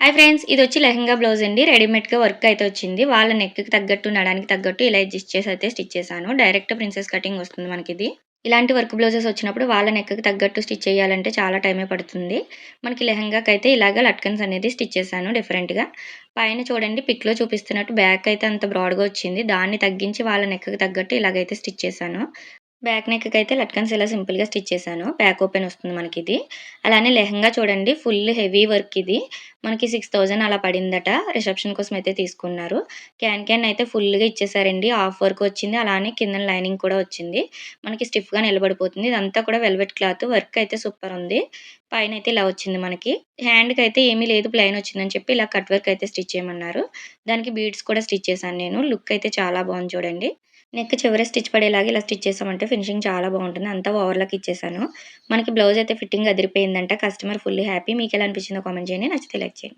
Hi friends! ఇదొచ్చి lehenga blouse అండి. రెడీమేడ్‌గా వర్క్ అయితే వచ్చింది. వాళ్ళ నెక్‌కి తగ్గట్టు, నడానికి తగ్గట్టు ఇలా అడ్జస్ట్ చేసి అయితే స్టిచ్ చేశాను. డైరెక్ట్ ప్రిన్సెస్ కటింగ్ వస్తుంది మనకిది. ఇలాంటి వర్క్ బ్లౌజెస్ వచ్చినప్పుడు వాళ్ళ నెక్‌కి తగ్గట్టు స్టిచ్ చేయాలంటే చాలా టైమే పడుతుంది. మనకి లెహెంగాకైతే ఇలాగ లట్కన్స్ అనేది స్టిచ్ చేశాను డిఫరెంట్‌గా. పైన చూడండి పిక్‌లో చూపిస్తున్నట్టు బ్యాక్ అయితే అంత బ్రాడ్‌గా వచ్చింది. దాన్ని తగ్గించి వాళ్ళ నెక్‌కి తగ్గట్టు ఇలాగైతే స్టిచ్ చేశాను. బ్యాక్ నెక్‌కైతే లట్కన్స్ ఇలా సింపుల్‌గా స్టిచ్ చేశాను. బ్యాక్ ఓపెన్ వస్తుంది మనకిది. అలానే లెహెంగా చూడండి ఫుల్ హెవీ వర్క్ ఇది. మనకి 6000 అలా పడిందట. రిసెప్షన్ కోసం అయితే తీసుకున్నారు. క్యాన్ అయితే ఫుల్‌గా ఇచ్చేసారండి. హాఫ్ వర్క్ వచ్చింది. అలానే కిందన లైనింగ్ కూడా వచ్చింది. మనకి స్టిఫ్‌గా నిలబడిపోతుంది. ఇదంతా కూడా వెల్వెట్ క్లాత్. వర్క్ అయితే సూపర్ ఉంది. పైనైతే ఇలా వచ్చింది మనకి. హ్యాండ్‌కైతే ఏమీ లేదు ప్లెయిన్ వచ్చిందని చెప్పి ఇలా కట్ వర్క్ అయితే స్టిచ్ చేయమన్నారు. దానికి బీడ్స్ కూడా స్టిచ్ చేశాను నేను. లుక్ అయితే చాలా బాగుంది చూడండి. నెక్ చివర స్టిచ్ పడేలాగా ఇలా స్టిచ్ చేసామంటే ఫినిషింగ్ చాలా బాగుంటుంది. అంతా ఓవర్‌లాక్ ఇచ్చేసాను. మనకి బ్లౌజ్ అయితే ఫిట్టింగ్ అదిరిపోయిందంట. Customer fully happy. మీకెలా అనిపించిందో కామెంట్ చేయండి. నచ్చితే లైక్ చేయండి.